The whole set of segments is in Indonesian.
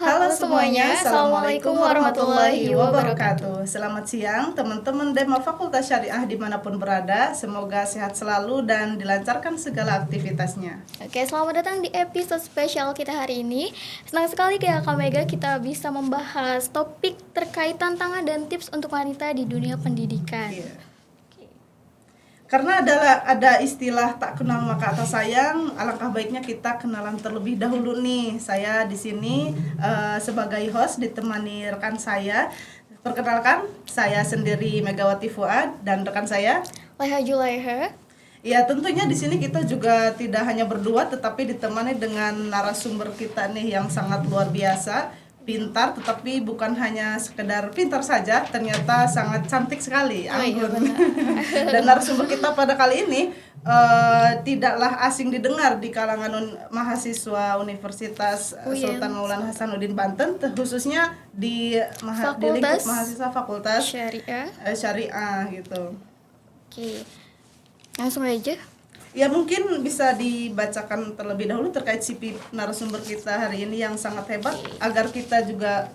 Halo semuanya, Assalamualaikum warahmatullahi wabarakatuh. Selamat siang teman-teman Dema Fakultas Syariah dimanapun berada. Semoga sehat selalu dan dilancarkan segala aktivitasnya. Oke, selamat datang di episode spesial kita hari ini. Senang sekali Kak Mega kita bisa membahas topik terkait tantangan dan tips untuk wanita di dunia pendidikan. Iya. Karena ada istilah tak kenal maka tak sayang, alangkah baiknya kita kenalan terlebih dahulu nih. Saya di sini sebagai host ditemani rekan saya. Perkenalkan, saya sendiri Megawati Fuad dan rekan saya Leha Julaiha. Ya, tentunya di sini kita juga tidak hanya berdua tetapi ditemani dengan narasumber kita nih yang sangat luar biasa, pintar, tetapi bukan hanya sekedar pintar saja, ternyata sangat cantik sekali, anggun. Dan narasumber kita pada kali ini tidaklah asing didengar di kalangan mahasiswa Universitas Sultan Maulana Hasanuddin Banten, khususnya di lingkup mahasiswa Fakultas Syariah gitu. Oke, langsung aja. Ya, mungkin bisa dibacakan terlebih dahulu terkait CV narasumber kita hari ini yang sangat hebat, agar kita juga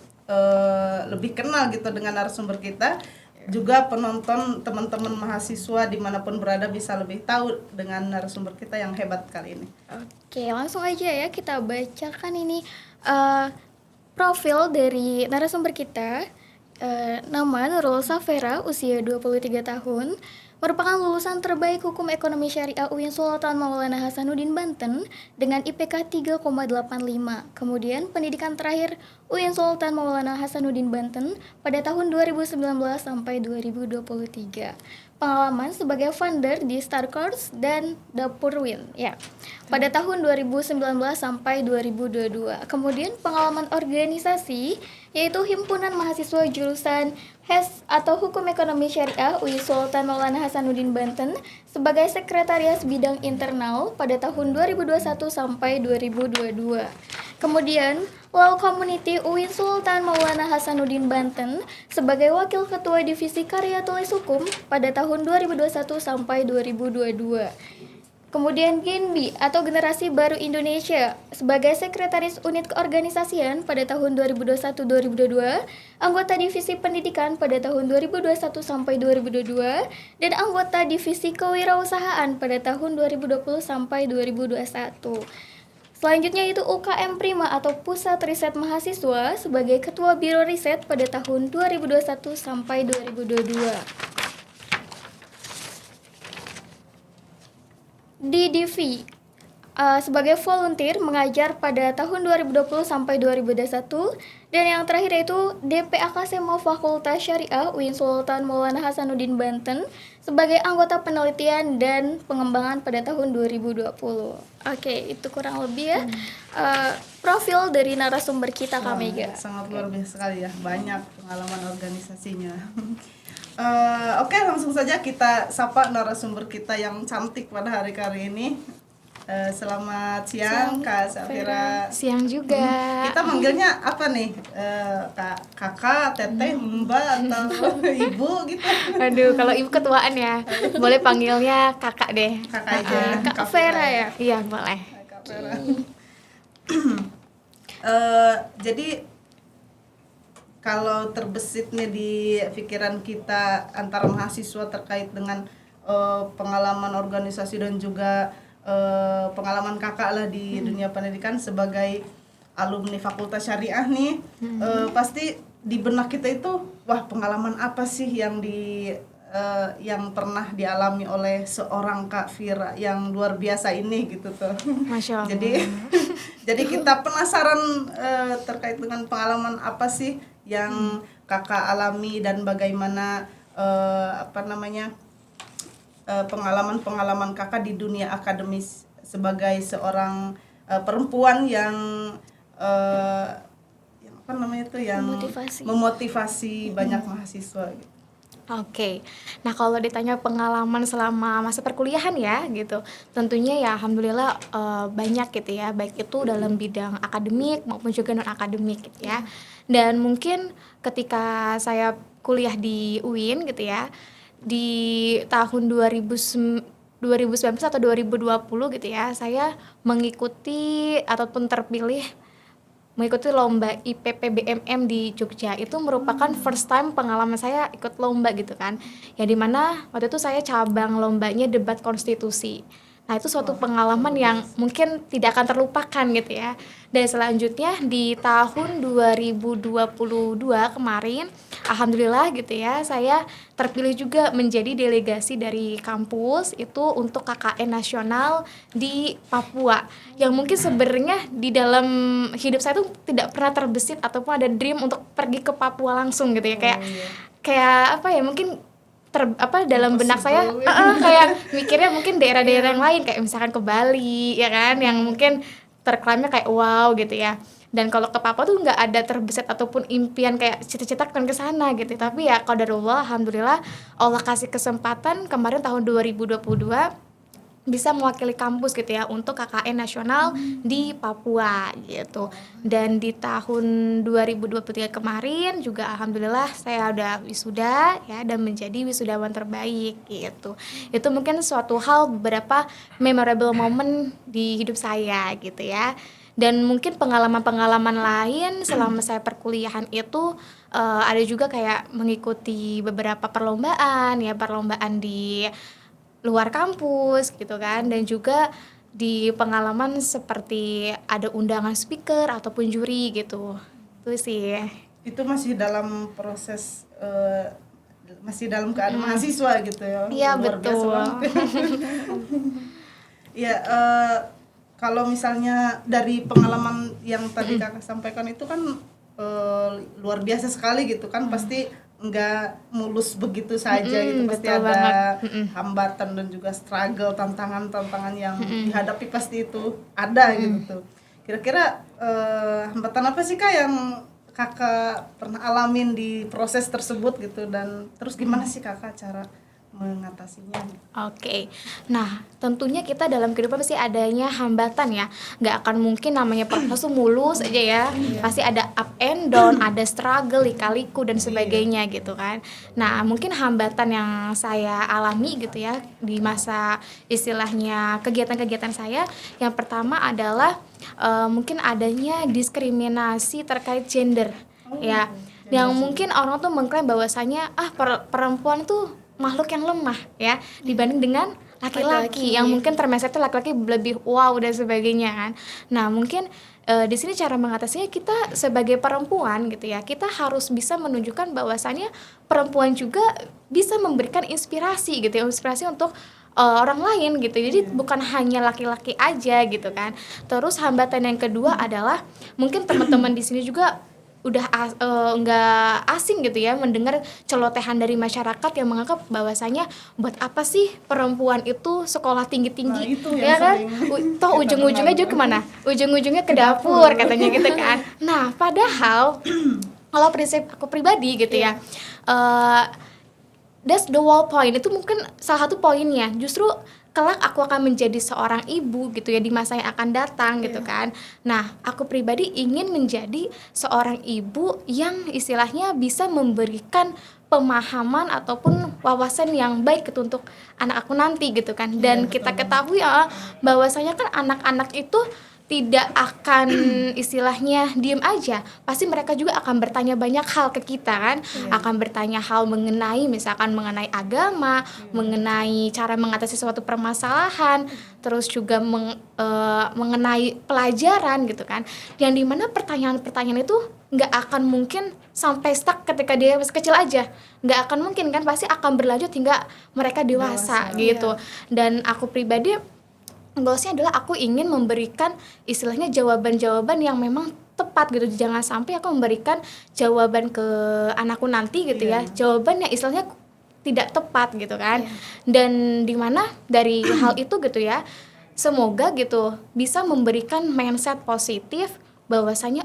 lebih kenal gitu dengan narasumber kita. Juga penonton, teman-teman mahasiswa dimanapun berada bisa lebih tahu dengan narasumber kita yang hebat kali ini. Oke, langsung aja ya kita bacakan ini profil dari narasumber kita. Nama Nurul Safera, usia 23 tahun, merupakan lulusan terbaik Hukum Ekonomi Syariah UIN Sultan Maulana Hasanuddin Banten dengan IPK 3,85. Kemudian pendidikan terakhir UIN Sultan Maulana Hasanuddin Banten pada tahun 2019 sampai 2023. Pengalaman sebagai founder di Star Course dan Dapur Win ya pada tahun 2019 sampai 2022. Kemudian pengalaman organisasi yaitu Himpunan Mahasiswa Jurusan HES atau Hukum Ekonomi Syariah UI Sultan Maulana Hasanuddin Banten sebagai Sekretaris Bidang Internal pada tahun 2021 sampai 2022. Kemudian Law Community UIN Sultan Maulana Hasanuddin Banten sebagai Wakil Ketua Divisi Karya Tulis Hukum pada tahun 2021 sampai 2022. Kemudian GENBI atau Generasi Baru Indonesia sebagai Sekretaris Unit Keorganisasian pada tahun 2021-2022, anggota Divisi Pendidikan pada tahun 2021 sampai 2022, dan anggota Divisi Kewirausahaan pada tahun 2020 sampai 2021. Selanjutnya itu UKM Prima atau Pusat Riset Mahasiswa sebagai Ketua Biro Riset pada tahun 2021 sampai 2022. Di DIVI sebagai volunteer mengajar pada tahun 2020 sampai 2021, dan yang terakhir yaitu DPAK SEMA Fakultas Syariah UIN Sultan Maulana Hasanuddin Banten sebagai anggota penelitian dan pengembangan pada tahun 2020. Oke, itu kurang lebih ya profil dari narasumber kita Kak Mega. Sangat luar biasa sekali ya, banyak pengalaman organisasinya. Oke, langsung saja kita sapa narasumber kita yang cantik pada hari ini. Selamat siang Kak Safira. Siang juga. Kita manggilnya apa nih? Kakak, teteh, mbak, atau ibu gitu? Aduh, kalau ibu ketuaan ya, boleh panggilnya kakak deh. Kakak aja. Kak Vera ya? Iya, boleh. Kak Vera. Jadi kalau terbesit nih di pikiran kita antara mahasiswa terkait dengan pengalaman organisasi dan juga pengalaman kakak lah di dunia pendidikan sebagai alumni Fakultas Syariah nih, pasti di benak kita itu, wah, pengalaman apa sih yang yang pernah dialami oleh seorang Kak Vira yang luar biasa ini gitu tuh. Masya Allah. Jadi kita penasaran terkait dengan pengalaman apa sih yang kakak alami dan bagaimana pengalaman kakak di dunia akademis sebagai seorang perempuan yang memotivasi banyak mahasiswa gitu. Oke. Nah, kalau ditanya pengalaman selama masa perkuliahan ya gitu, tentunya ya alhamdulillah banyak gitu ya, baik itu dalam bidang akademik maupun juga non akademik gitu ya. Dan mungkin ketika saya kuliah di UIN gitu ya, di tahun 2019 atau 2020 gitu ya, saya mengikuti ataupun terpilih mengikuti lomba IPPBMM di Jogja. Itu merupakan first time pengalaman saya ikut lomba gitu kan. Ya dimana waktu itu saya cabang lombanya debat konstitusi. Nah itu suatu pengalaman yang mungkin tidak akan terlupakan gitu ya. Dan selanjutnya di tahun 2022 kemarin, alhamdulillah gitu ya, saya terpilih juga menjadi delegasi dari kampus itu untuk KKN nasional di Papua. Yang mungkin sebenarnya di dalam hidup saya tuh tidak pernah terbesit ataupun ada dream untuk pergi ke Papua langsung gitu ya. Kayak apa ya, mungkin dalam benak saya kayak mikirnya mungkin daerah-daerah yang lain kayak misalkan ke Bali ya kan, yang mungkin terklaimnya kayak wow gitu ya. Dan kalau ke Papua tuh nggak ada terbesit ataupun impian kayak cita-cita kan ke sana gitu. Tapi ya qadarullah, alhamdulillah Allah kasih kesempatan kemarin tahun 2022 bisa mewakili kampus gitu ya untuk KKN nasional di Papua gitu. Dan di tahun 2023 kemarin juga alhamdulillah saya udah wisuda ya dan menjadi wisudawan terbaik gitu. Itu mungkin suatu hal beberapa memorable moment di hidup saya gitu ya. Dan mungkin pengalaman-pengalaman lain selama saya perkuliahan itu ada juga kayak mengikuti beberapa perlombaan di luar kampus gitu kan, dan juga di pengalaman seperti ada undangan speaker ataupun juri gitu. Itu sih. Itu masih dalam proses masih dalam keadaan mahasiswa gitu ya. Iya, Luar biasa betul. banget. Ya, kalau misalnya dari pengalaman yang tadi Kakak sampaikan itu kan luar biasa sekali gitu kan, pasti nggak mulus begitu saja gitu, pasti betul ada banget. hambatan dan juga struggle, tantangan yang dihadapi pasti itu ada gitu. Kira-kira hambatan apa sih Kak yang Kakak pernah alamin di proses tersebut gitu, dan terus gimana sih Kakak cara mengatasinya? Oke. Nah, tentunya kita dalam kehidupan pasti adanya hambatan ya. Nggak akan mungkin namanya proses tuh mulus aja ya. Pasti ada up and down, ada struggle, lika-liku dan sebagainya gitu kan. Nah, mungkin hambatan yang saya alami gitu ya di masa istilahnya kegiatan-kegiatan saya, yang pertama adalah mungkin adanya diskriminasi terkait gender ya. Yang mungkin orang tuh mengklaim bahwasanya perempuan tuh makhluk yang lemah ya dibanding dengan laki-laki yang mungkin termessetnya laki-laki lebih wow dan sebagainya kan. Nah mungkin di sini cara mengatasinya, kita sebagai perempuan gitu ya, kita harus bisa menunjukkan bahwasannya perempuan juga bisa memberikan inspirasi gitu ya, inspirasi untuk orang lain gitu. Jadi bukan hanya laki-laki aja gitu kan. Terus hambatan yang kedua adalah mungkin teman-teman di sini juga udah nggak asing gitu ya mendengar celotehan dari masyarakat yang menganggap bahwasanya buat apa sih perempuan itu sekolah tinggi-tinggi, Nah, itu ya yang kan, sering toh ujung-ujungnya juga kemana, ujung-ujungnya ke dapur katanya gitu kan. Nah padahal kalau prinsip aku pribadi gitu ya, that's the whole point, itu mungkin salah satu poinnya, justru kelak aku akan menjadi seorang ibu gitu ya di masa yang akan datang gitu kan. Nah aku pribadi ingin menjadi seorang ibu yang istilahnya bisa memberikan pemahaman ataupun wawasan yang baik gitu untuk anak aku nanti gitu kan. Dan kita ketahui bahwasanya kan anak-anak itu tidak akan istilahnya diem aja, pasti mereka juga akan bertanya banyak hal ke kita kan, akan bertanya hal mengenai misalkan mengenai agama, mengenai cara mengatasi suatu permasalahan, terus juga mengenai pelajaran gitu kan, yang dimana pertanyaan-pertanyaan itu nggak akan mungkin sampai stuck ketika dia masih kecil aja, nggak akan mungkin kan, pasti akan berlanjut hingga mereka dewasa gitu. Dan aku pribadi goalsnya adalah aku ingin memberikan istilahnya jawaban-jawaban yang memang tepat gitu. Jangan sampai aku memberikan jawaban ke anakku nanti gitu ya, jawaban yang istilahnya tidak tepat gitu kan. Dan dimana dari hal itu gitu ya, semoga gitu bisa memberikan mindset positif bahwasanya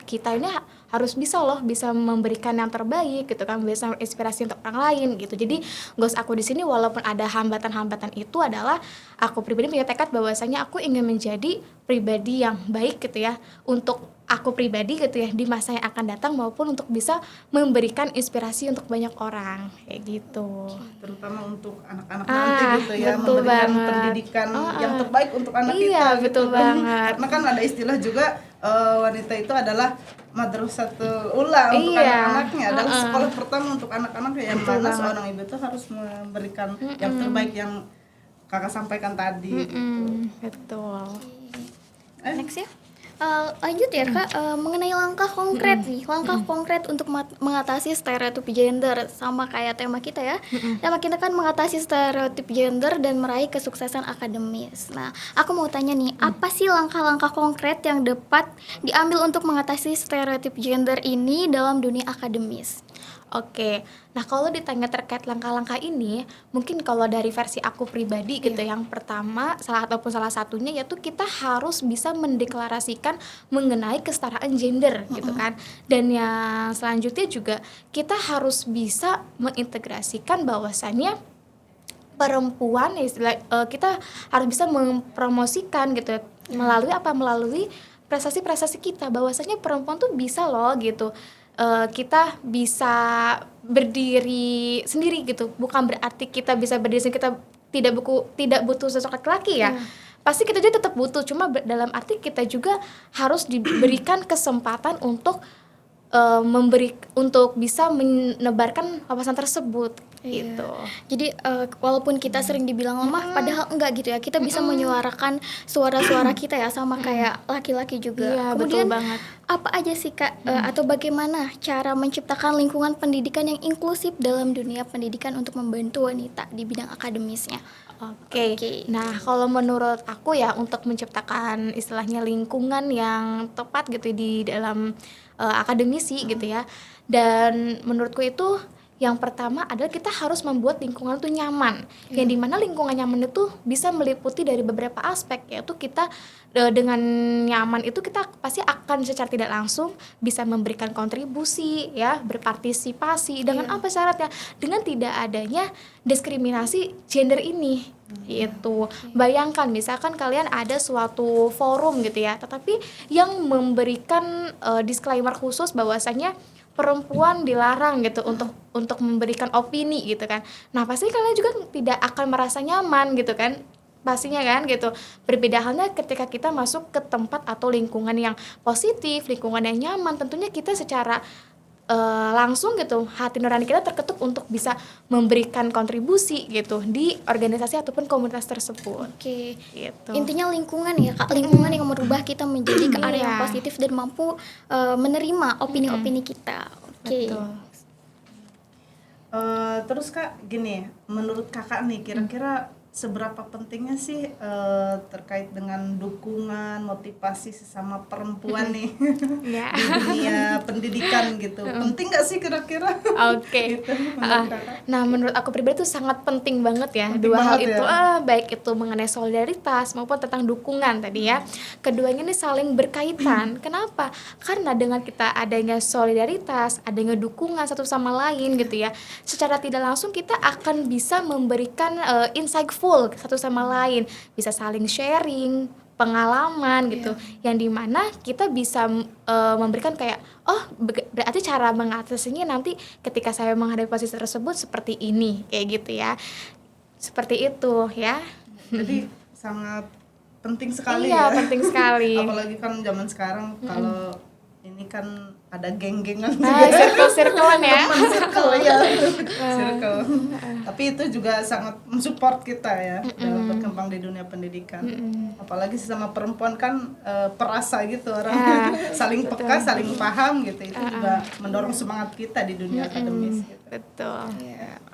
kita ini harus bisa loh, bisa memberikan yang terbaik gitu kan, bisa inspirasi untuk orang lain gitu. Jadi goals aku di sini walaupun ada hambatan-hambatan itu adalah aku pribadi punya tekad bahwasanya aku ingin menjadi pribadi yang baik gitu ya untuk aku pribadi gitu ya di masa yang akan datang, maupun untuk bisa memberikan inspirasi untuk banyak orang kayak gitu. Terutama untuk anak-anak nanti gitu ya, betul memberikan banget. pendidikan yang terbaik untuk anak Iya, kita betul gitu. banget. Karena kan ada istilah juga wanita itu adalah madrasatul ula untuk Iya. anak-anaknya, adalah sekolah pertama untuk anak-anak, yang Betul mana banget. seorang ibu itu harus memberikan yang terbaik yang kakak sampaikan tadi. Betul. Next ya. Lanjut ya Kak, mengenai langkah konkret nih, langkah konkret untuk mengatasi stereotip gender, sama kayak tema kita ya. Tema kita kan mengatasi stereotip gender dan meraih kesuksesan akademis. Nah, aku mau tanya nih, apa sih langkah-langkah konkret yang dapat diambil untuk mengatasi stereotip gender ini dalam dunia akademis? Oke, nah kalau ditanya terkait langkah-langkah ini, mungkin kalau dari versi aku pribadi gitu, yang pertama salah satunya yaitu kita harus bisa mendeklarasikan mengenai kesetaraan gender gitu kan. Dan yang selanjutnya juga kita harus bisa mengintegrasikan bahwasannya perempuan kita harus bisa mempromosikan gitu melalui prestasi-prestasi kita, bahwasanya perempuan tuh bisa loh gitu. Kita bisa berdiri sendiri gitu, bukan berarti kita bisa berdiri sendiri kita tidak butuh sosok laki-laki ya. Pasti kita juga tetap butuh, cuma dalam arti kita juga harus diberikan kesempatan untuk untuk bisa menebarkan wawasan tersebut gitu. Jadi walaupun kita sering dibilang lemah, padahal enggak gitu ya. Kita bisa menyuarakan suara-suara kita ya, sama kayak laki-laki juga. Iya, Kemudian betul banget. apa aja sih Kak, atau bagaimana cara menciptakan lingkungan pendidikan yang inklusif dalam dunia pendidikan untuk membantu wanita di bidang akademisnya? Oke. Nah, kalau menurut aku ya, untuk menciptakan istilahnya lingkungan yang tepat gitu di dalam akademisi gitu ya. Dan menurutku itu yang pertama adalah kita harus membuat lingkungan itu nyaman. Yang dimana lingkungan nyaman itu bisa meliputi dari beberapa aspek, yaitu kita dengan nyaman itu kita pasti akan secara tidak langsung bisa memberikan kontribusi ya, berpartisipasi. Dengan apa syaratnya? Dengan tidak adanya diskriminasi gender ini. Itu bayangkan misalkan kalian ada suatu forum gitu ya, tetapi yang memberikan disclaimer khusus bahwasanya perempuan dilarang gitu untuk memberikan opini gitu kan. Nah, pasti kalian juga tidak akan merasa nyaman gitu kan. Pastinya kan gitu. Berbeda halnya ketika kita masuk ke tempat atau lingkungan yang positif, lingkungan yang nyaman, tentunya kita secara langsung gitu hati nurani kita terketuk untuk bisa memberikan kontribusi gitu di organisasi ataupun komunitas tersebut. Oke. Gitu. Intinya lingkungan ya Kak, lingkungan yang merubah kita menjadi ke arah yang Iya. positif dan mampu menerima opini-opini kita. Oke. Betul. Terus Kak, gini, menurut Kakak nih kira-kira seberapa pentingnya sih terkait dengan dukungan, motivasi sesama perempuan nih Ya. di dunia pendidikan gitu? Penting nggak sih kira-kira? Oke. Gitu, menurut Kakak. Nah, menurut aku pribadi itu sangat penting banget ya. Penting Dua hal banget itu, ya. baik itu mengenai solidaritas maupun tentang dukungan tadi ya. Keduanya ini saling berkaitan. Kenapa? Karena dengan kita adanya solidaritas, adanya dukungan satu sama lain gitu ya, secara tidak langsung kita akan bisa memberikan insightful satu sama lain, bisa saling sharing pengalaman gitu, yang dimana kita bisa memberikan kayak berarti cara mengatasinya nanti ketika saya menghadapi posisi tersebut seperti ini, kayak gitu ya, seperti itu ya. Jadi sangat penting sekali Iya, ya. penting sekali. Apalagi kan zaman sekarang kalau ini kan ada geng-gengan Circle-circlean ya. teman circle ya. Circle. Tapi itu juga sangat mensupport kita ya dalam berkembang di dunia pendidikan. Apalagi sesama perempuan kan perasa gitu orang saling peka, saling paham gitu. Itu juga mendorong semangat kita di dunia akademis gitu. Betul.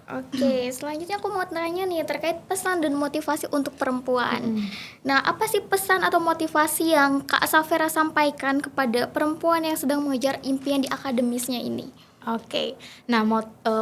Oke, selanjutnya aku mau tanya nih terkait pesan dan motivasi untuk perempuan. Nah, apa sih pesan atau motivasi yang Kak Safera sampaikan kepada perempuan yang sedang mengejar impian di akademisnya ini? Oke, nah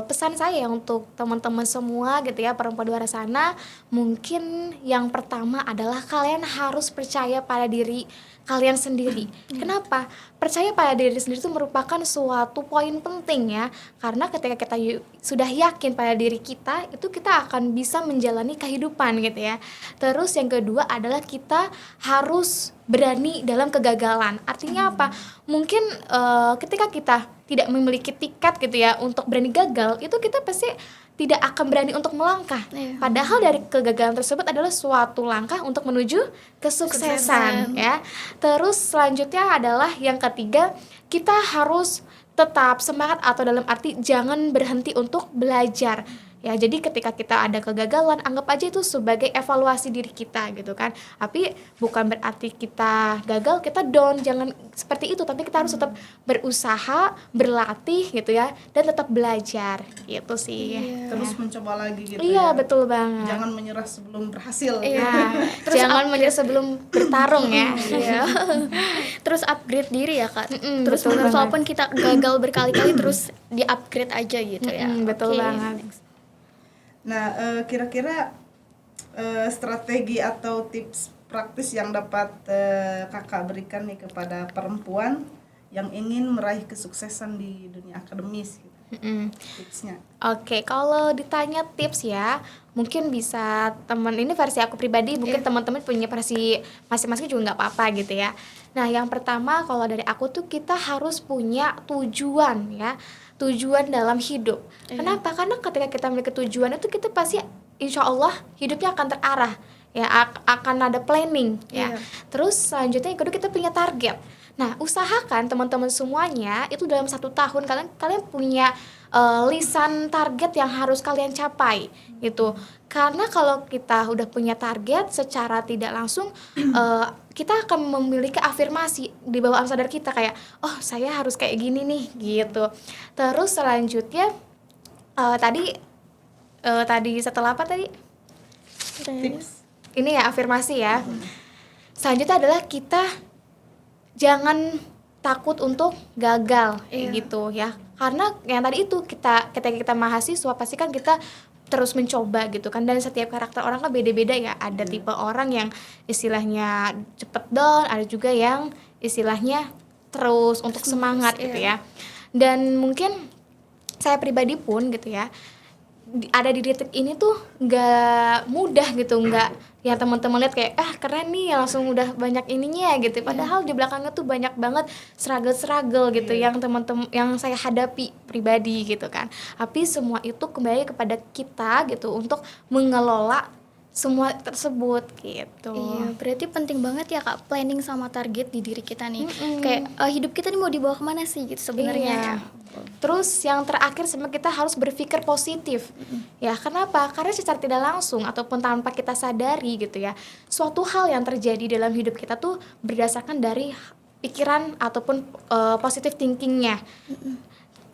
pesan saya untuk teman-teman semua gitu ya, perempuan di luar sana, mungkin yang pertama adalah kalian harus percaya pada diri kalian sendiri. Kenapa? Percaya pada diri sendiri itu merupakan suatu poin penting ya, karena ketika kita sudah yakin pada diri kita, itu kita akan bisa menjalani kehidupan gitu ya. Terus yang kedua adalah kita harus berani dalam kegagalan. Artinya apa? Mungkin ketika kita tidak memiliki tiket gitu ya untuk berani gagal, itu kita pasti tidak akan berani untuk melangkah. Iya. Padahal dari kegagalan tersebut adalah suatu langkah untuk menuju kesuksesan ya. Terus selanjutnya adalah yang ketiga, kita harus tetap semangat atau dalam arti jangan berhenti untuk belajar. Ya, jadi ketika kita ada kegagalan, anggap aja itu sebagai evaluasi diri kita gitu kan. Tapi bukan berarti kita gagal, kita down, jangan seperti itu. Tapi kita harus tetap berusaha, berlatih gitu ya, dan tetap belajar gitu sih. Terus mencoba lagi gitu Iya, ya. betul banget. Jangan menyerah sebelum berhasil. Iya. Jangan menyerah sebelum bertarung ya. Iya. Terus upgrade diri ya Kak. Terus betul menerus banget. walaupun kita gagal berkali-kali terus di-upgrade aja gitu ya. Betul Oke. banget. Nah, kira-kira strategi atau tips praktis yang dapat kakak berikan nih kepada perempuan yang ingin meraih kesuksesan di dunia akademis gitu. Tipsnya. Oke, kalau ditanya tips ya, mungkin bisa teman, ini versi aku pribadi, mungkin teman-teman punya versi masing-masing juga nggak apa-apa gitu ya. Nah, yang pertama kalau dari aku tuh kita harus punya tujuan ya, tujuan dalam hidup. Kenapa? Karena ketika kita memiliki tujuan itu kita pasti insya Allah hidupnya akan terarah ya, akan ada planning ya. Terus selanjutnya yang kedua kita punya target. Nah, usahakan teman-teman semuanya itu dalam 1 tahun kalian punya lisan target yang harus kalian capai gitu. Karena kalau kita udah punya target, secara tidak langsung kita akan memiliki afirmasi di bawah alam sadar kita kayak, oh saya harus kayak gini nih gitu. Terus selanjutnya tadi setelah apa tadi? Tips. Ini ya afirmasi ya. Selanjutnya adalah kita jangan takut untuk gagal gitu ya. Karena yang tadi itu ketika kita mahasiswa pasti kan kita terus mencoba gitu kan, dan setiap karakter orang kan beda-beda ya. Ada tipe orang yang istilahnya cepet down, ada juga yang istilahnya terus untuk semangat gitu ya. Dan mungkin saya pribadi pun gitu ya, ada di titik ini tuh nggak mudah gitu, nggak yang teman-teman lihat kayak keren nih langsung udah banyak ininya gitu, padahal di belakangnya tuh banyak banget struggle gitu yang teman-teman yang saya hadapi pribadi gitu kan. Tapi semua itu kembali kepada kita gitu untuk mengelola semua tersebut gitu. Iya, berarti penting banget ya Kak planning sama target di diri kita nih. Kayak hidup kita nih mau dibawa kemana sih gitu sebenarnya ya. Terus yang terakhir semua kita harus berpikir positif. Ya, kenapa? Karena secara tidak langsung ataupun tanpa kita sadari gitu ya, suatu hal yang terjadi dalam hidup kita tuh berdasarkan dari pikiran ataupun positive thinkingnya.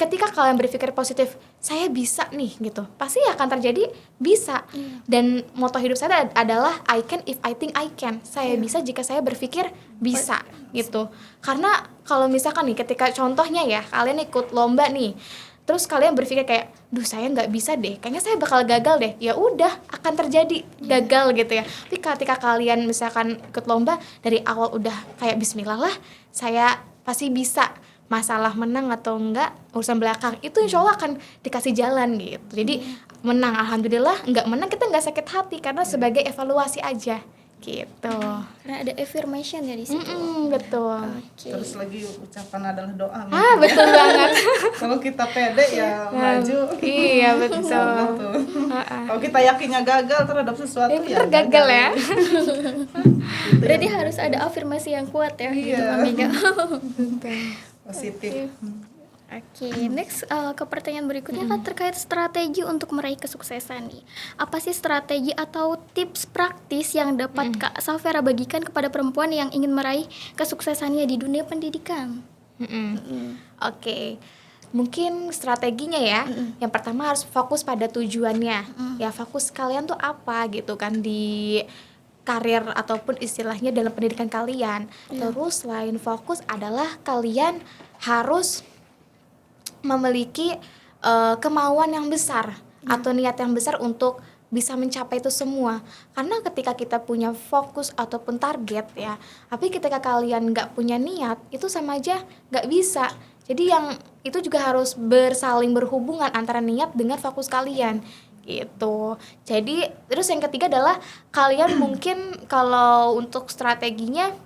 Ketika kalian berpikir positif, saya bisa nih gitu, pasti akan terjadi bisa. Dan moto hidup saya adalah I can if I think I can. Saya bisa jika saya berpikir bisa gitu. Karena kalau misalkan nih ketika contohnya ya, kalian ikut lomba nih, terus kalian berpikir kayak, duh saya nggak bisa deh, kayaknya saya bakal gagal deh, ya udah akan terjadi gagal gitu ya. Tapi ketika kalian misalkan ikut lomba dari awal udah kayak bismillah lah, saya pasti bisa, masalah menang atau enggak urusan belakang itu insya Allah akan dikasih jalan gitu. Jadi menang alhamdulillah, enggak menang kita enggak sakit hati karena sebagai evaluasi aja gitu. Karena ada affirmation ya di situ. Betul. Oke. Terus lagi ucapan adalah doa. Betul banget. Kalau kita pede ya maju. Iya betul. Betul. Kalau kita yakinnya gagal terhadap sesuatu Bener gagal ya. Berarti harus ada afirmasi yang kuat ya gitu Kak Mega. Positif. Oke, next ke pertanyaan berikutnya kan terkait strategi untuk meraih kesuksesan nih. Apa sih strategi atau tips praktis yang dapat Kak Safera bagikan kepada perempuan yang ingin meraih kesuksesannya di dunia pendidikan? Oke. Mungkin strateginya ya, yang pertama harus fokus pada tujuannya. Ya fokus kalian tuh apa gitu kan di karir ataupun istilahnya dalam pendidikan kalian. Terus selain fokus adalah kalian harus memiliki kemauan yang besar atau niat yang besar untuk bisa mencapai itu semua. Karena ketika kita punya fokus ataupun target ya, tapi ketika kalian nggak punya niat, itu sama aja nggak bisa. Jadi yang itu juga harus bersaling berhubungan antara niat dengan fokus kalian gitu. Jadi terus yang ketiga adalah kalian mungkin kalau untuk strateginya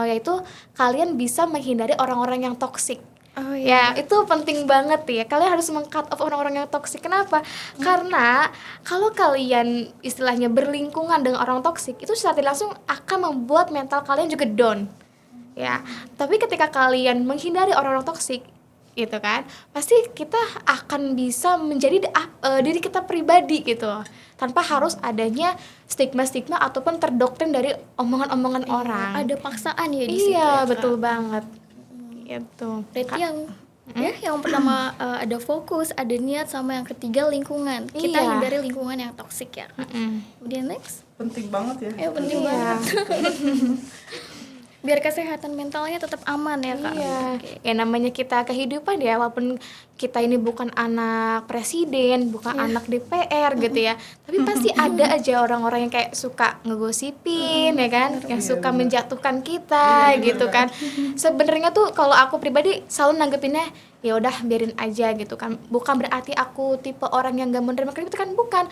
yaitu kalian bisa menghindari orang-orang yang toksik. Oh Ya, itu penting banget ya. Kalian harus meng-cut off orang-orang yang toksik. Kenapa? Karena kalau kalian istilahnya berlingkungan dengan orang toksik, itu secara tidak langsung akan membuat mental kalian juga down. Ya, tapi ketika kalian menghindari orang-orang toksik, gitu kan, pasti kita akan bisa menjadi diri kita pribadi gitu, tanpa harus adanya stigma-stigma ataupun terdoktrin dari omongan-omongan orang. Ada paksaan ya di situ. Iya, Ya, Kak? betul banget. Gitu. Berarti yang pertama ada fokus, ada niat, sama yang ketiga lingkungan. Kita Iya. hindari lingkungan yang toksik ya. Kemudian next, Penting banget ya. penting Iya. banget. Biar kesehatan mentalnya tetap aman ya, Kak. Iya, Oke. ya namanya kita kehidupan ya, walaupun kita ini bukan anak presiden, bukan anak DPR gitu ya, tapi pasti ada aja orang-orang yang kayak suka ngegosipin ya kan, yang suka menjatuhkan kita gitu kan. Sebenarnya tuh kalau aku pribadi selalu nanggepinnya ya udah biarin aja gitu kan, bukan berarti aku tipe orang yang gak menerima kritik, kan bukan.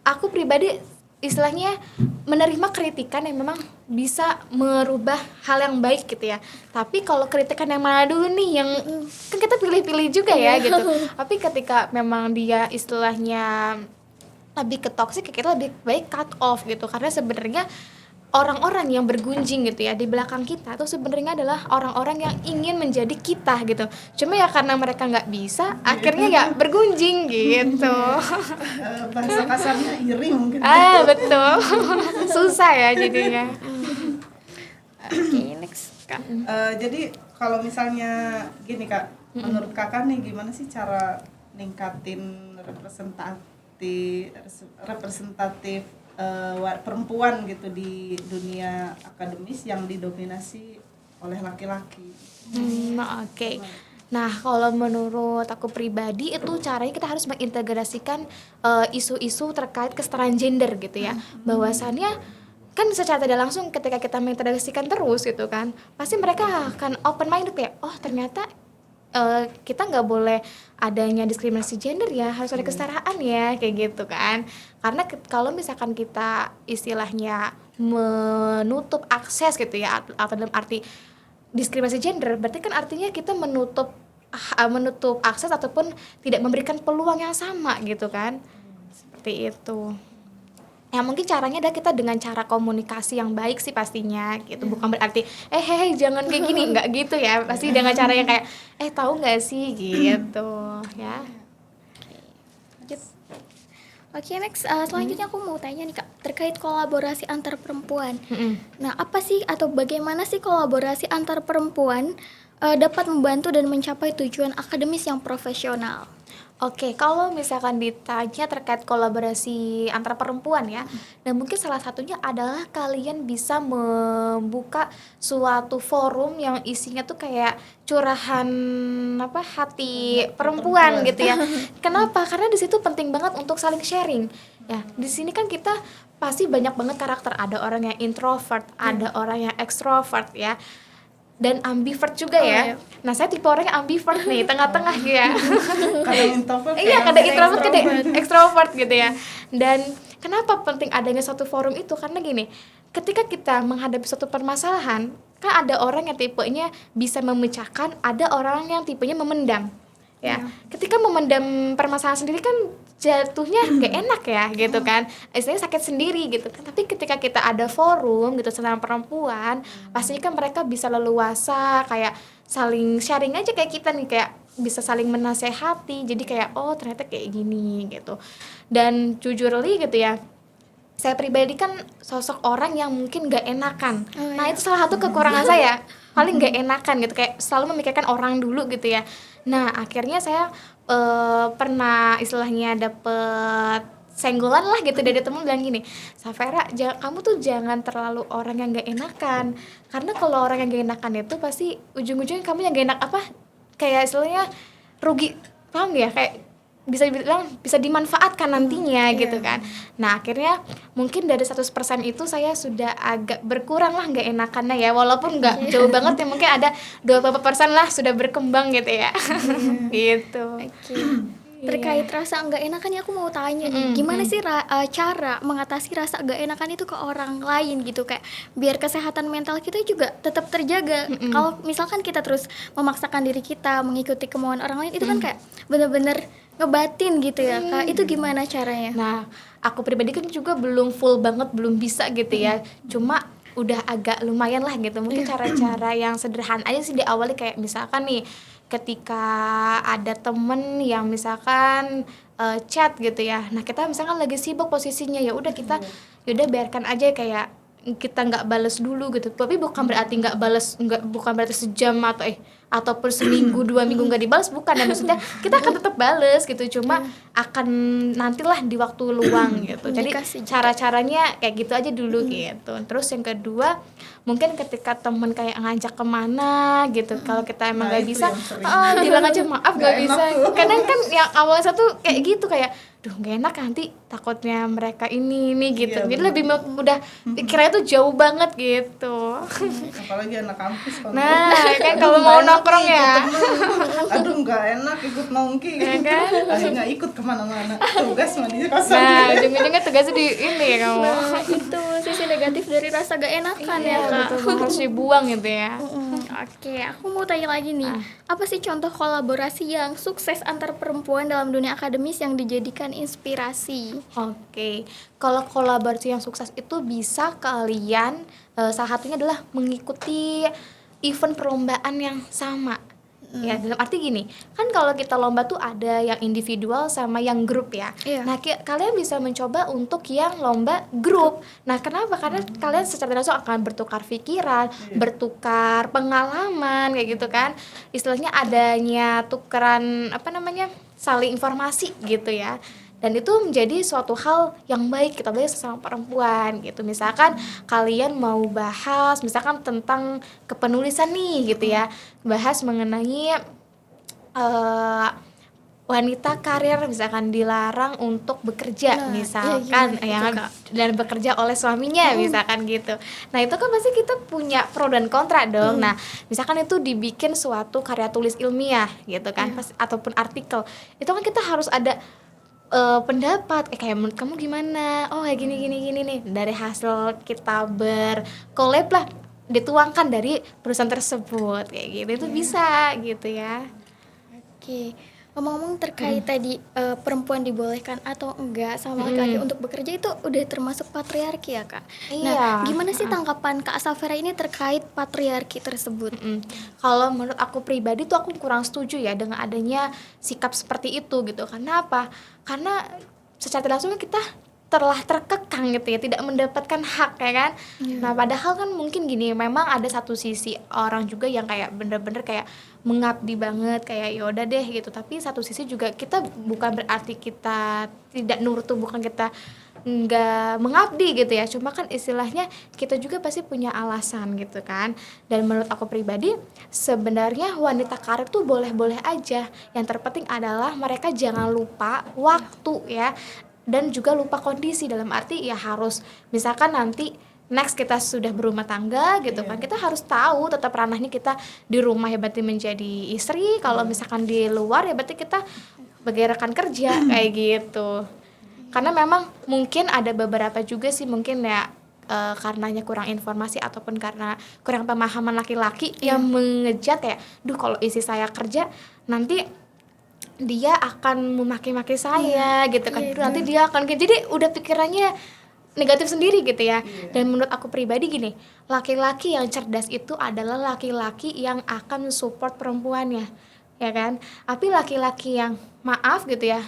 Aku pribadi istilahnya menerima kritikan yang memang bisa merubah hal yang baik gitu ya. Tapi kalau kritikan yang mana dulu nih, yang kan kita pilih-pilih juga ya gitu. Tapi ketika memang dia istilahnya lebih ke toxic, kita lebih baik cut off gitu. Karena sebenarnya orang-orang yang bergunjing gitu ya di belakang kita tuh sebenarnya adalah orang-orang yang ingin menjadi kita gitu. Cuma ya karena mereka nggak bisa, akhirnya ya bergunjing gitu. Bahasa kasarnya iri mungkin. Betul. Susah ya jadinya. Oke, next, Kak. Jadi kalau misalnya gini Kak, menurut Kakak nih gimana sih cara ningkatin representatif perempuan gitu di dunia akademis yang didominasi oleh laki-laki? Oke. Nah, kalau menurut aku pribadi itu caranya kita harus mengintegrasikan isu-isu terkait kesetaraan gender gitu ya. Bahwasannya kan secara tidak langsung ketika kita mengintegrasikan terus gitu kan, pasti mereka akan open minded ya. Oh, ternyata kita nggak boleh adanya diskriminasi gender ya, harus ada kesetaraan ya, kayak gitu kan. Karena kalau misalkan kita istilahnya menutup akses gitu ya, atau dalam arti diskriminasi gender, berarti kan artinya kita menutup akses ataupun tidak memberikan peluang yang sama gitu kan. Seperti itu. Ya mungkin caranya adalah kita dengan cara komunikasi yang baik sih pastinya gitu. Bukan berarti jangan kayak gini, enggak gitu ya. Pasti dengan cara yang kayak tahu enggak sih gitu ya. Oke, next, selanjutnya aku mau tanya nih Kak, terkait kolaborasi antar perempuan. Nah, apa sih atau bagaimana sih kolaborasi antar perempuan dapat membantu dan mencapai tujuan akademis yang profesional? Oke, kalau misalkan ditanya terkait kolaborasi antara perempuan ya, dan mungkin salah satunya adalah kalian bisa membuka suatu forum yang isinya tuh kayak curahan hati perempuan gitu ya. Kenapa? Karena di situ penting banget untuk saling sharing. Ya, di sini kan kita pasti banyak banget karakter. Ada orang yang introvert, ada orang yang extrovert ya. Dan ambivert juga ya. Iya. Nah, saya tipe orang yang ambivert nih, tengah-tengah ya. Kadang introvert, Iya, kadang introvert, kadang extrovert gitu ya. Dan kenapa penting adanya suatu forum itu? Karena gini, ketika kita menghadapi suatu permasalahan, kan ada orang yang tipenya bisa memecahkan, ada orang yang tipenya memendam. Ya, ketika memendam permasalahan sendiri kan jatuhnya gak enak ya gitu kan, istilahnya sakit sendiri gitu kan. Tapi ketika kita ada forum gitu sama perempuan, pastinya kan mereka bisa leluasa kayak saling sharing aja kayak kita nih, kayak bisa saling menasehati. Jadi kayak oh ternyata kayak gini gitu. Dan jujurly gitu ya, saya pribadi kan sosok orang yang mungkin gak enakan. Nah itu salah satu kekurangan saya, paling gak enakan gitu, kayak selalu memikirkan orang dulu gitu ya. Nah akhirnya saya pernah istilahnya dapet senggolan lah gitu dari temen bilang gini, Safera, kamu tuh jangan terlalu orang yang gak enakan. Karena kalau orang yang gak enakan itu pasti ujung-ujungnya kamu yang gak enak kayak istilahnya rugi, paham ya, kayak bisa dibilang bisa dimanfaatkan nantinya gitu kan. Nah akhirnya mungkin dari 100% itu saya sudah agak berkurang lah gak enakannya ya, walaupun gak jauh banget ya, mungkin ada 20% lah sudah berkembang gitu ya. Gitu. Oke. terkait rasa nggak enakan ya, aku mau tanya nih, gimana sih cara mengatasi rasa nggak enakan itu ke orang lain gitu, kayak biar kesehatan mental kita juga tetap terjaga. Kalau misalkan kita terus memaksakan diri kita mengikuti kemauan orang lain, itu kan kayak bener-bener ngebatin gitu ya Kak. Itu gimana caranya? Nah, aku pribadi kan juga belum full banget, belum bisa gitu ya. Cuma udah agak lumayan lah gitu. Mungkin cara-cara yang sederhana aja sih diawali, kayak misalkan nih ketika ada temen yang misalkan chat gitu ya. Nah, kita misalkan lagi sibuk posisinya, ya udah kita yaudah biarkan aja, kayak kita nggak bales dulu gitu. Tapi bukan berarti nggak bales, bukan berarti sejam ataupun seminggu 2 minggu nggak dibalas, bukan. Dan maksudnya kita akan tetap bales gitu, cuma akan nantilah di waktu luang gitu. Jadi Dikasih jeda. cara-caranya kayak gitu aja dulu gitu. Terus yang kedua, mungkin ketika temen kayak ngajak kemana gitu, kalau kita emang Nah, nggak itu bisa, yang sering. bilang aja maaf nggak Nggak bisa. enak tuh. Kadang kan yang awalnya satu kayak gitu, kayak duh nggak enak nanti takutnya mereka ini gitu. Iya, Jadi bener. lebih udah kiranya tuh jauh banget gitu. Apalagi anak kampus kan. Nah, kan Aduh, kalau nggak mau enak nongkrong nih ya. ikut temen. Aduh nggak enak ikut nongki. Ya kan? Akhirnya ikut kemana-mana. Tugas mah dia kasar. Nah, ujung-ujungnya tugasnya di ini ya kamu. Nah, itu sisi negatif dari rasa gak enakan ya Iya, Kak. betul, harus dibuang gitu ya. Oke, aku mau tanya lagi nih. Apa sih contoh kolaborasi yang sukses antar perempuan dalam dunia akademis yang dijadikan inspirasi? Oke, kalau kolaborasi yang sukses itu bisa kalian salah satunya adalah mengikuti event perlombaan yang sama. Ya, dalam arti gini, kan kalau kita lomba tuh ada yang individual sama yang grup ya. Iya. Nah, kalian bisa mencoba untuk yang lomba grup. Nah, kenapa? Karena kalian secara tidak langsung akan bertukar pikiran, bertukar pengalaman kayak gitu kan. Istilahnya adanya tukeran saling informasi gitu ya. Dan itu menjadi suatu hal yang baik kita belajar sesama perempuan gitu. Misalkan kalian mau bahas misalkan tentang kepenulisan nih gitu ya, bahas mengenai wanita karir misalkan dilarang untuk bekerja Nah, misalkan, iya, gimana dan bekerja oleh suaminya misalkan gitu. Nah, itu kan pasti kita punya pro dan kontra dong. Nah, misalkan itu dibikin suatu karya tulis ilmiah gitu kan, ataupun artikel, itu kan kita harus ada pendapat kayak menurut kamu gimana, kayak gini nih, dari hasil kita berkolab lah dituangkan dari perusahaan tersebut kayak gitu. Itu bisa gitu ya. Oke, ngomong-ngomong terkait tadi perempuan dibolehkan atau enggak sama laki-laki untuk bekerja, itu udah termasuk patriarki ya Kak? Nah, Iya. gimana sih tanggapan Kak Safera ini terkait patriarki tersebut? Kalau menurut aku pribadi tuh aku kurang setuju ya dengan adanya sikap seperti itu gitu. Karena apa? Karena secara tidak langsung kita telah terkekang gitu ya, tidak mendapatkan hak ya kan. Nah, padahal kan mungkin gini, memang ada satu sisi orang juga yang kayak bener-bener kayak mengabdi banget, kayak yaudah deh gitu. Tapi satu sisi juga kita bukan berarti kita tidak nurut tuh, bukan kita nggak mengabdi gitu ya, cuma kan istilahnya kita juga pasti punya alasan gitu kan. Dan menurut aku pribadi sebenarnya wanita karir tuh boleh-boleh aja, yang terpenting adalah mereka jangan lupa waktu ya, dan juga lupa kondisi, dalam arti ya harus misalkan nanti next kita sudah berumah tangga gitu kan, kita harus tahu tetap ranahnya kita di rumah ya berarti menjadi istri, kalau misalkan di luar ya berarti kita sebagai rekan kerja kayak gitu. Karena memang mungkin ada beberapa juga sih mungkin ya karenanya kurang informasi ataupun karena kurang pemahaman laki-laki yang mengejat kayak, duh kalau istri saya kerja nanti dia akan memaki-maki saya gitu kan, nanti dia akan jadi udah pikirannya negatif sendiri gitu ya. Dan menurut aku pribadi gini, laki-laki yang cerdas itu adalah laki-laki yang akan support perempuannya ya kan. Tapi laki-laki yang maaf gitu ya,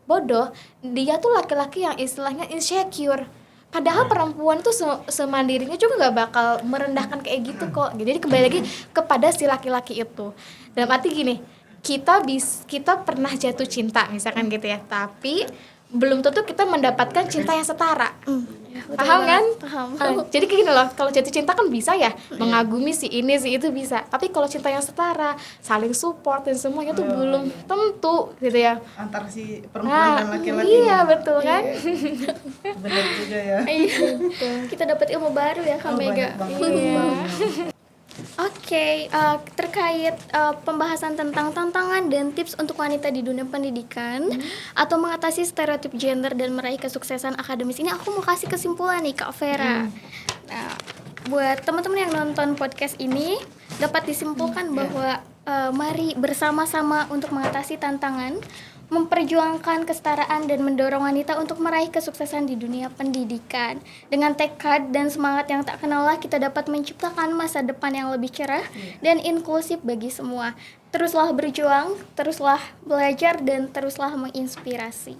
bodoh, dia tuh laki-laki yang istilahnya insecure. Padahal perempuan tuh semandirinya juga nggak bakal merendahkan kayak gitu kok. Jadi kembali lagi kepada si laki-laki itu. Dalam arti gini, kita pernah jatuh cinta misalkan gitu ya, tapi belum tentu kita mendapatkan cinta yang setara. Paham kan? Paham. Jadi kayak gini loh, kalau jatuh cinta kan bisa ya mengagumi si ini si itu bisa, tapi kalau cinta yang setara, saling support dan semuanya tuh belum tentu gitu ya. Antar si perempuan dan laki-laki. Iya betul kan. Benar juga ya. Iya. Kita dapat ilmu baru ya Kak Mega. Banyak banget. Iya. Oke, terkait pembahasan tentang tantangan dan tips untuk wanita di dunia pendidikan atau mengatasi stereotip gender dan meraih kesuksesan akademis ini, aku mau kasih kesimpulan nih Kak Vera. Nah, buat teman-teman yang nonton podcast ini dapat disimpulkan bahwa mari bersama-sama untuk mengatasi tantangan, memperjuangkan kesetaraan dan mendorong wanita untuk meraih kesuksesan di dunia pendidikan. Dengan tekad dan semangat yang tak kenal lelah, kita dapat menciptakan masa depan yang lebih cerah dan inklusif bagi semua. Teruslah berjuang, teruslah belajar, dan teruslah menginspirasi.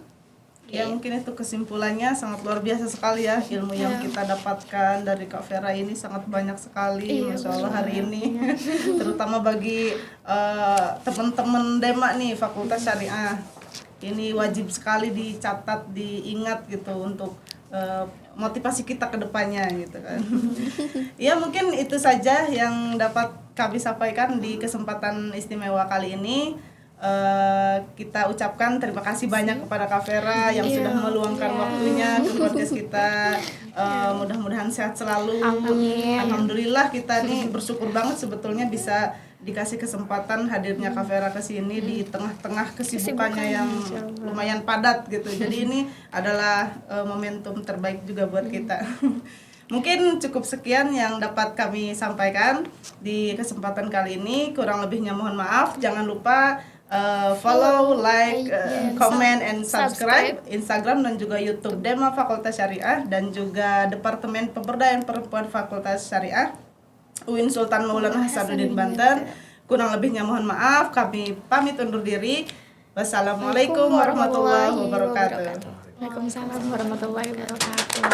Ya mungkin itu kesimpulannya, sangat luar biasa sekali ya ilmu yang kita dapatkan dari Kak Vera ini, sangat banyak sekali, Masya Allah hari ini. Terutama bagi teman-teman Dema nih, Fakultas Syariah, ini wajib sekali dicatat, diingat gitu untuk motivasi kita ke depannya gitu kan. Ya mungkin itu saja yang dapat kami sampaikan di kesempatan istimewa kali ini. Kita ucapkan terima kasih banyak kepada Kak Vera yang sudah meluangkan waktunya ke podcast kita. Mudah-mudahan sehat selalu. Amin. Alhamdulillah kita nih bersyukur banget sebetulnya bisa dikasih kesempatan hadirnya Kak Vera ke sini di tengah-tengah kesibukannya yang lumayan padat gitu. Jadi ini adalah momentum terbaik juga buat kita. Mungkin cukup sekian yang dapat kami sampaikan di kesempatan kali ini. Kurang lebihnya mohon maaf. Jangan lupa follow, like, comment, and subscribe Instagram dan juga YouTube Dema Fakultas Syariah dan juga Departemen Pemberdayaan Perempuan Fakultas Syariah UIN Sultan Maulana Hasanuddin Banten. Kurang lebihnya mohon maaf. Kami pamit undur diri. Wassalamualaikum warahmatullahi wabarakatuh. Waalaikumsalam warahmatullahi wabarakatuh.